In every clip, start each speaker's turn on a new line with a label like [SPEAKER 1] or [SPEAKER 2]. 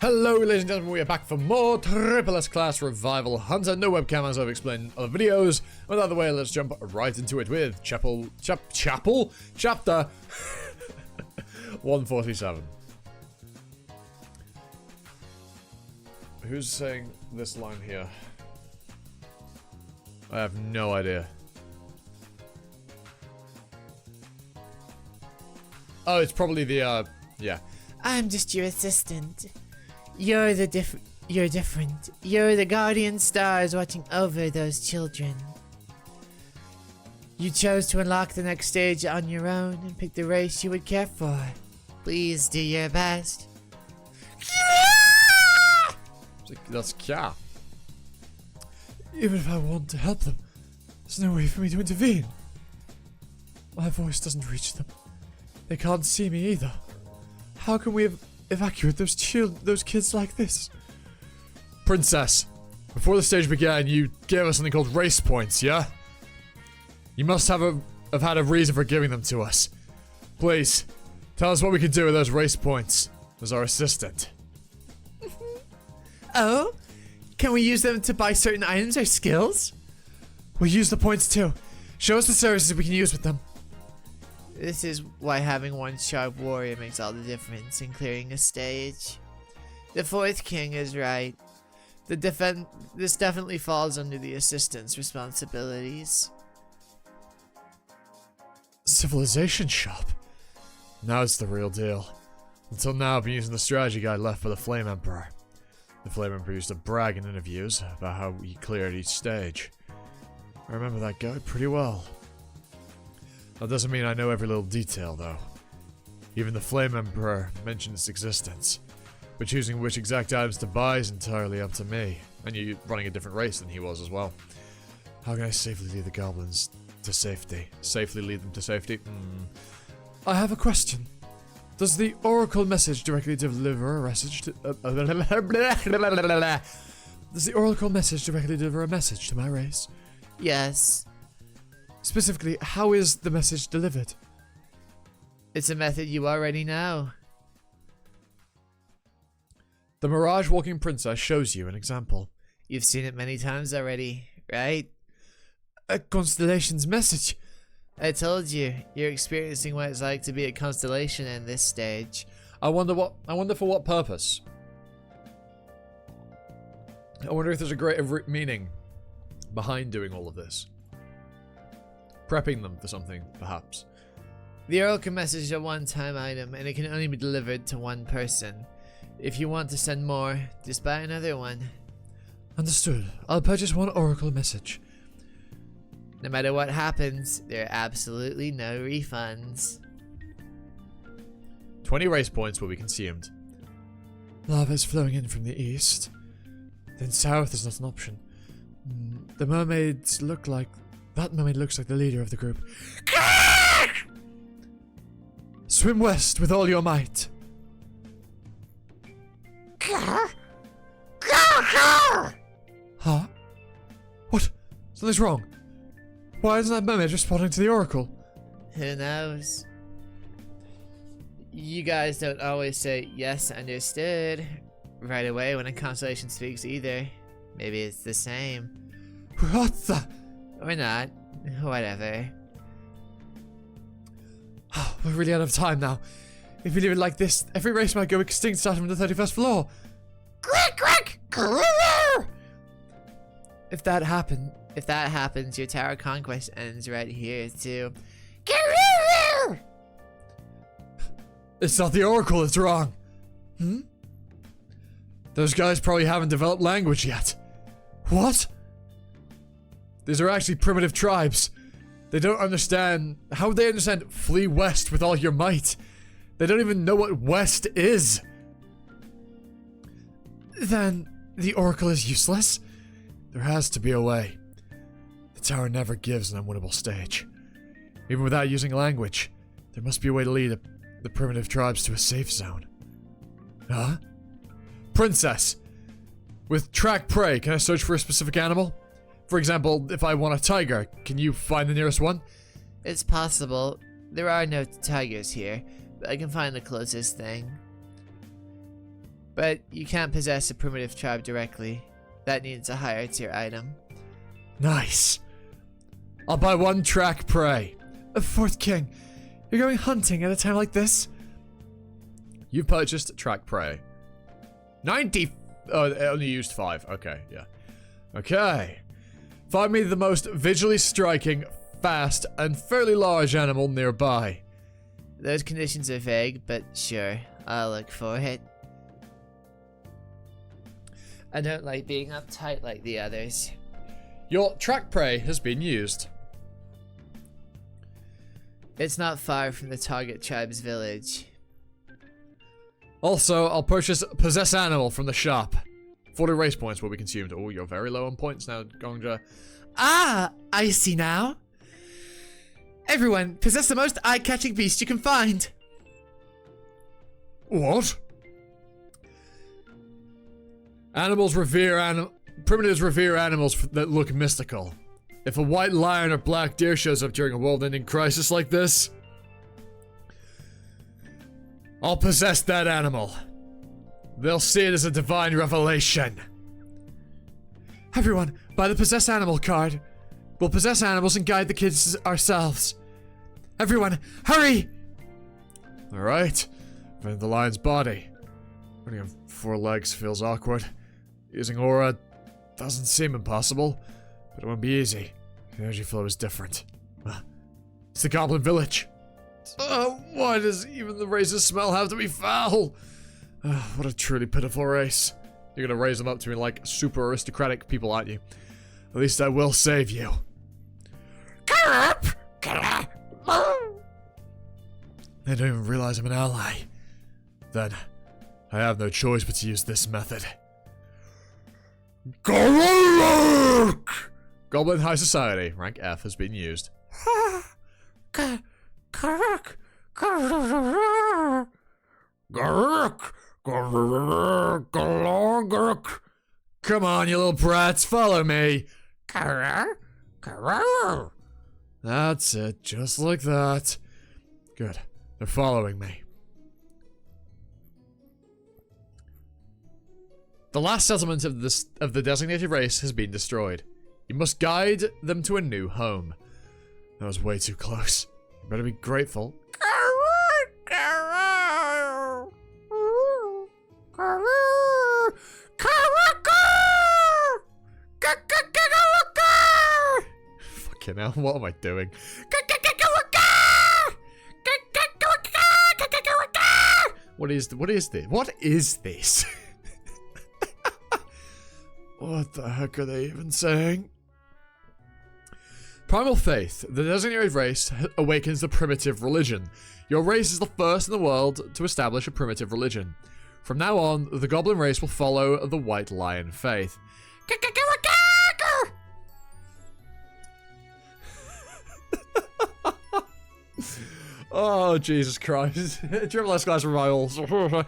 [SPEAKER 1] Hello ladies and gentlemen, we are back for more Triple S Class Revival Hunter. No webcam as I've explained in other videos. Without the way, let's jump right into it with Chapter 147. Who's saying this line here? I have no idea. Oh, it's probably the, yeah.
[SPEAKER 2] I'm just your assistant. You're different. You're the guardian stars watching over those children. You chose to unlock the next stage on your own and pick the race you would care for. Please do your best.
[SPEAKER 1] That's Kya. Even if I want to help them, there's no way for me to intervene. My voice doesn't reach them. They can't see me either. How can we evacuate those kids like this? Princess, before the stage began, you gave us something called race points, yeah? You must have had a reason for giving them to us. Please, tell us what we can do with those race points as our assistant.
[SPEAKER 2] Oh? Can we use them to buy certain items or skills?
[SPEAKER 1] We'll use the points too. Show us the services we can use with them.
[SPEAKER 2] This is why having one sharp warrior makes all the difference in clearing a stage. The fourth king is right. This definitely falls under the assistant's responsibilities.
[SPEAKER 1] Civilization shop. Now it's the real deal. Until now, I've been using the strategy guide left by the Flame Emperor. The Flame Emperor used to brag in interviews about how he cleared each stage. I remember that guide pretty well. That doesn't mean I know every little detail, though. Even the Flame Emperor mentioned its existence. But choosing which exact items to buy is entirely up to me. And you're running a different race than he was as well. How can I safely lead the goblins to safety? Safely lead them to safety? I have a question. Does the oracle message directly deliver a message to... Does the oracle message directly deliver a message to my race?
[SPEAKER 2] Yes.
[SPEAKER 1] Specifically, how is the message delivered?
[SPEAKER 2] It's a method you already know.
[SPEAKER 1] The Mirage Walking Princess shows you an example.
[SPEAKER 2] You've seen it many times already, right?
[SPEAKER 1] A constellation's message.
[SPEAKER 2] I told you, you're experiencing what it's like to be a constellation in this stage.
[SPEAKER 1] I wonder for what purpose. I wonder if there's a greater meaning behind doing all of this. Prepping them for something, perhaps.
[SPEAKER 2] The oracle message is a one-time item, and it can only be delivered to one person. If you want to send more, just buy another one.
[SPEAKER 1] Understood. I'll purchase one oracle message.
[SPEAKER 2] No matter what happens, there are absolutely no refunds.
[SPEAKER 1] 20 race points will be consumed. Lava is flowing in from the east. Then south is not an option. The mermaids look like... That mermaid looks like the leader of the group. Swim west with all your might. Huh? What? Something's wrong. Why isn't that mermaid responding to the oracle?
[SPEAKER 2] Who knows? You guys don't always say, yes, understood, right away when a constellation speaks either. Maybe it's the same.
[SPEAKER 1] What the?
[SPEAKER 2] Or not. Whatever.
[SPEAKER 1] We're really out of time now. If we leave it like this, every race might go extinct starting from the 31st floor. If that happens, your tower conquest ends right here too. It's not the oracle, it's wrong. Those guys probably haven't developed language yet. What? These are actually primitive tribes. They don't understand... How would they understand flee west with all your might? They don't even know what west is. Then the oracle is useless? There has to be a way. The tower never gives an unwinnable stage. Even without using language, there must be a way to lead the primitive tribes to a safe zone. Huh? Princess! With track prey, can I search for a specific animal? For example, if I want a tiger, can you find the nearest one?
[SPEAKER 2] It's possible. There are no tigers here, but I can find the closest thing. But you can't possess a primitive tribe directly. That needs a higher tier item.
[SPEAKER 1] Nice. I'll buy 1 track prey. Fourth King, you're going hunting at a time like this? You purchased track prey. 90. Oh, it only used 5. Okay, yeah. Okay. Find me the most visually striking, fast, and fairly large animal nearby.
[SPEAKER 2] Those conditions are vague, but sure, I'll look for it. I don't like being uptight like the others.
[SPEAKER 1] Your track prey has been used.
[SPEAKER 2] It's not far from the target tribe's village.
[SPEAKER 1] Also, I'll purchase possess animal from the shop. 40 race points will be consumed. Oh, you're very low on points now, Gongja.
[SPEAKER 2] Ah, I see now. Everyone, possess the most eye-catching beast you can find.
[SPEAKER 1] What? Primitives revere animals that look mystical. If a white lion or black deer shows up during a world-ending crisis like this, I'll possess that animal. They'll see it as a divine revelation. Everyone, buy the possess animal card. We'll possess animals and guide the kids ourselves. Everyone, hurry! Alright. Find the lion's body. Running on 4 legs feels awkward. Using aura doesn't seem impossible, but it won't be easy. The energy flow is different. It's the goblin village. Why does even the race's smell have to be foul? What a truly pitiful race. You're gonna raise them up to be like super aristocratic people, aren't you? At least I will save you. They don't even realize I'm an ally. Then, I have no choice but to use this method. Goblin High Society, rank F, has been used. Come on, you little brats, follow me. That's it, just like that. Good, they're following me. The last settlement of the designated race has been destroyed. You must guide them to a new home. That was way too close. You better be grateful. Fucking hell, what am I doing? What is this? What is this? What the heck are they even saying? Primal Faith. The designated race awakens the primitive religion. Your race is the first in the world to establish a primitive religion. From now on, the goblin race will follow the white lion faith. Oh, Jesus Christ. Triple S Class Revivals. On to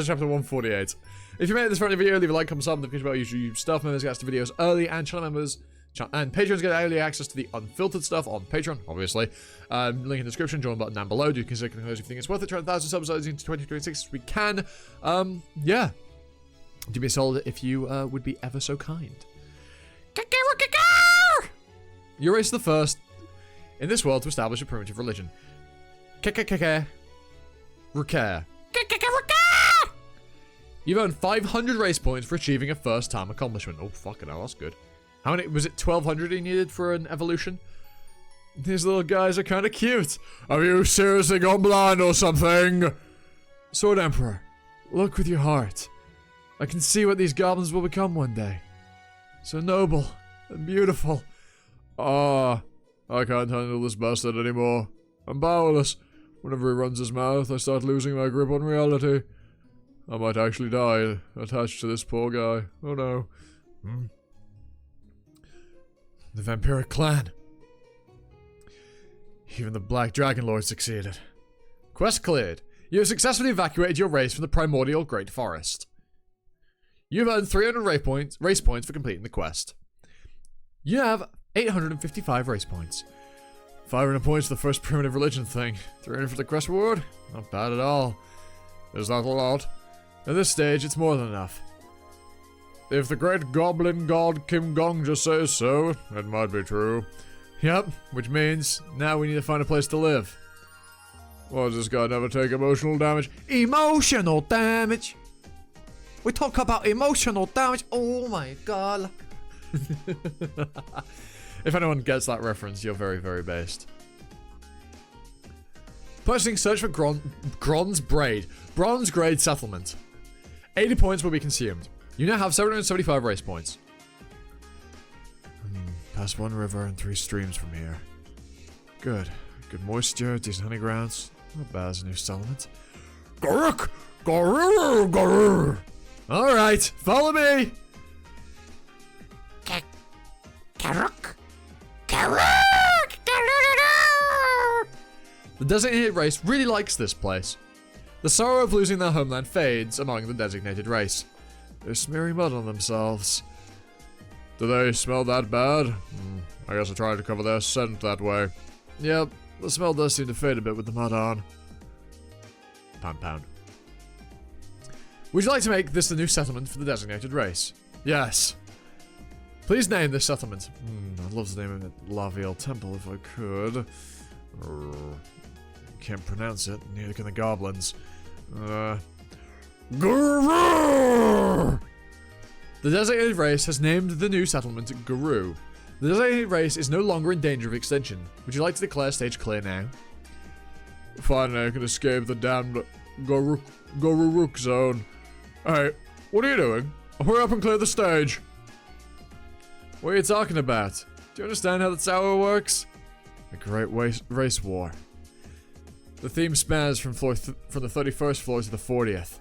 [SPEAKER 1] chapter 148. If you made it this far in the video, leave a like, comment, sub, notification about YouTube stuff. Members get to videos early, and channel members and patrons get early access to the unfiltered stuff on Patreon, obviously. Link in the description, join button down below. Do consider clicking those if you think it's worth it. Try 1,000 subs into 2026 if we can. Yeah. Do me a solid if you would be ever so kind. Your race is the first in this world to establish a primitive religion. Ruker. You've earned 500 race points for achieving a first-time accomplishment. Oh, fucking hell, that's good. How many? Was it 1,200 he needed for an evolution? These little guys are kind of cute. Have you seriously gone blind or something? Sword Emperor, look with your heart. I can see what these goblins will become one day. So noble and beautiful. Ah, I can't handle this bastard anymore. I'm powerless. Whenever he runs his mouth, I start losing my grip on reality. I might actually die attached to this poor guy. Oh no. The vampiric clan. Even the Black Dragon Lord succeeded. Quest cleared. You have successfully evacuated your race from the primordial Great Forest. You've earned 300 race points for completing the quest. You have 855 race points. 500 points for the first primitive religion thing. 300 for the quest reward? Not bad at all. Is that a lot? At this stage, it's more than enough. If the great goblin god Kim Gongja says so, it might be true. Yep, which means now we need to find a place to live. Why does this guy never take emotional damage? Emotional damage! We talk about emotional damage. Oh my god. If anyone gets that reference, you're very, very based. Purchasing search for Bronze Braid. Bronze grade settlement. 80 points will be consumed. You now have 775 race points. Past one river and 3 streams from here. Good. Good moisture, decent honey grounds. Not bad as a new settlement. Garuk! Garur! Garur! Alright, follow me! Garuk! Garuk! The designated race really likes this place. The sorrow of losing their homeland fades among the designated race. They're smearing mud on themselves. Do they smell that bad? I guess I tried to cover their scent that way. Yep, the smell does seem to fade a bit with the mud on. Pound. Would you like to make this the new settlement for the designated race? Yes. Please name this settlement. I'd love to name it Laviel Temple if I could. Can't pronounce it, neither can the goblins. Guru! The designated race has named the new settlement Guru. The designated race is no longer in danger of extinction. Would you like to declare stage clear now? Finally, I can escape the damned Goruruk zone. Hey, what are you doing? Hurry up and clear the stage. What are you talking about? Do you understand how the tower works? The Great Race War. The theme spans from the 31st floor to the 40th,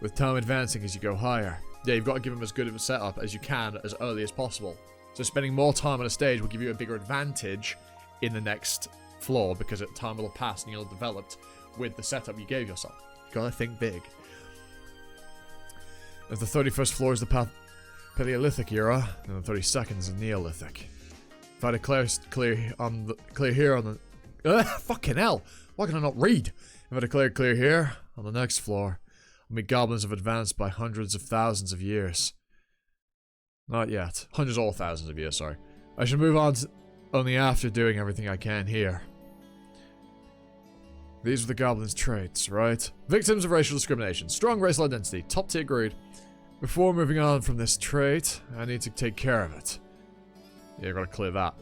[SPEAKER 1] with time advancing as you go higher. Yeah, you've got to give them as good of a setup as you can as early as possible. So spending more time on a stage will give you a bigger advantage in the next floor because time will have passed and you'll have developed with the setup you gave yourself. You gotta think big. As the 31st floor is the Paleolithic era, and the 32nd is the Neolithic. If I declare clear here on the... fucking hell! Why can I not read? If I declare clear here, on the next floor, only goblins have advanced by hundreds of thousands of years. Not yet. Hundreds or thousands of years, sorry. I should move on only after doing everything I can here. These are the goblins' traits, right? Victims of racial discrimination. Strong racial identity. Top tier greed. Before moving on from this trait, I need to take care of it. Yeah, gotta clear that.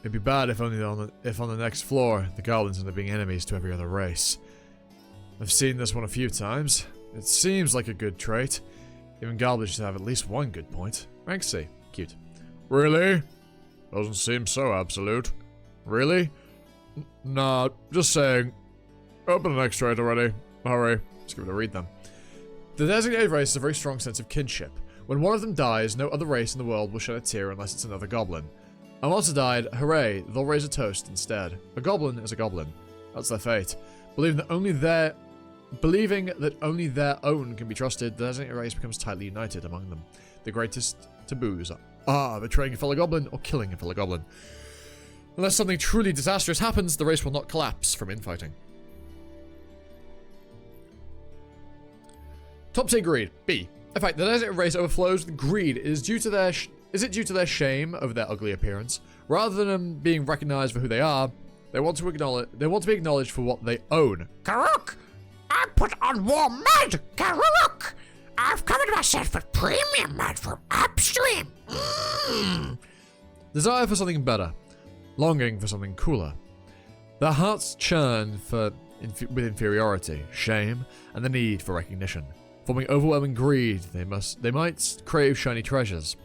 [SPEAKER 1] It'd be bad if on the next floor, the goblins end up being enemies to every other race. I've seen this one a few times. It seems like a good trait. Even goblins should have at least one good point. Rank C. Cute. Really? Doesn't seem so absolute. Really? Nah, just saying. Open the next trait already. Hurry. Let's give it a read then. The designated race has a very strong sense of kinship. When one of them dies, no other race in the world will shed a tear unless it's another goblin. A monster died, hooray, they'll raise a toast instead. A goblin is a goblin. That's their fate. Believing that only their own can be trusted, the designated race becomes tightly united among them. The greatest taboos are betraying a fellow goblin or killing a fellow goblin. Unless something truly disastrous happens, the race will not collapse from infighting. Top tier greed. B. In fact, the designated race overflows with greed. Is it due to their shame over their ugly appearance? Rather than them being recognized for who they are, they want to be acknowledged for what they own. Karuk! I put on warm mud! Karuk! I've covered myself with premium mud from upstream! Desire for something better. Longing for something cooler. Their hearts churn with inferiority, shame, and the need for recognition. Forming overwhelming greed, they might crave shiny treasures.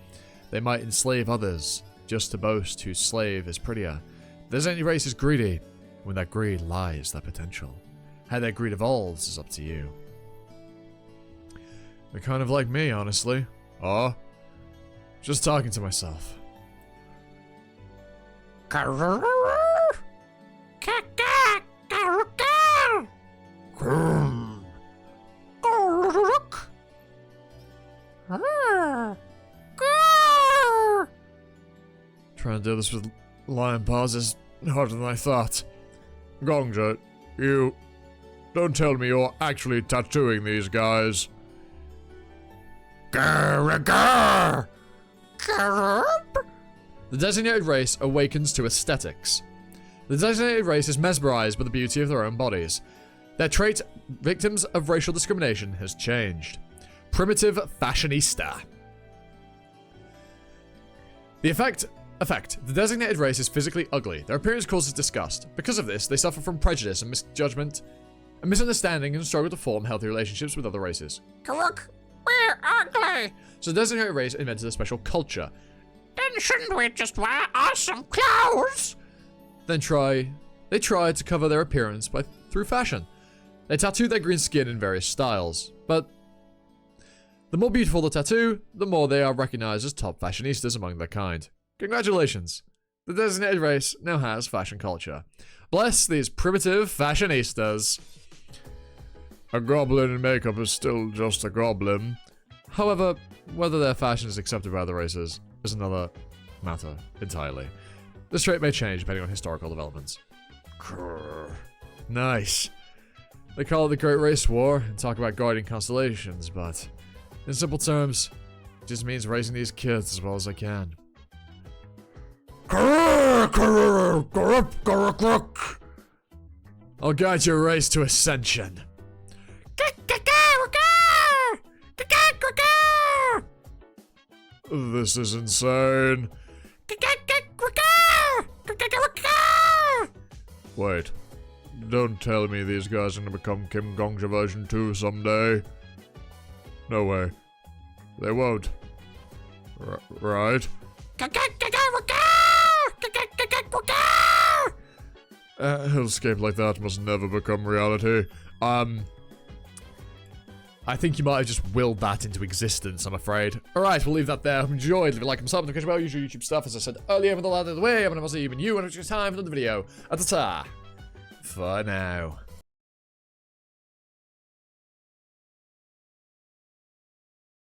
[SPEAKER 1] They might enslave others, just to boast whose slave is prettier. There's any race is greedy. When that greed lies their potential. How that greed evolves is up to you. They're kind of like me, honestly. Oh? Just talking to myself. Trying to do this with lion paws is harder than I thought. Gongja, you Don't tell me you're actually tattooing these guys. Grr. The designated race awakens to aesthetics. The designated race is mesmerized by the beauty of their own bodies. Their trait, victims of racial discrimination, has changed. Primitive fashionista. The effect. The designated race is physically ugly. Their appearance causes disgust. Because of this, they suffer from prejudice and misjudgment, and misunderstanding, and struggle to form healthy relationships with other races.
[SPEAKER 3] Look, we're ugly.
[SPEAKER 1] So the designated race invented a special culture.
[SPEAKER 3] Then shouldn't we just wear awesome clothes?
[SPEAKER 1] They try to cover their appearance through fashion. They tattoo their green skin in various styles, but the more beautiful the tattoo, the more they are recognized as top fashionistas among their kind. Congratulations. The designated race now has fashion culture. Bless these primitive fashionistas. A goblin in makeup is still just a goblin. However, whether their fashion is accepted by other races is another matter entirely. This trait may change depending on historical developments. Grrr. Nice. They call it the Great Race War and talk about guarding constellations, but in simple terms, it just means raising these kids as well as I can. I'll guide your race to ascension. This is insane. Wait, don't tell me these guys are gonna become Kim Gongja version 2 someday. No way. They won't. Right? Hellscape like that must never become reality. I think you might have just willed that into existence, I'm afraid. Alright, we'll leave that there. Hope you enjoyed. Leave a like and sub, notification about usual YouTube stuff. As I said earlier, with all out of the way, I'm gonna see you and you, and it's time for the video. Ta-ta. For now.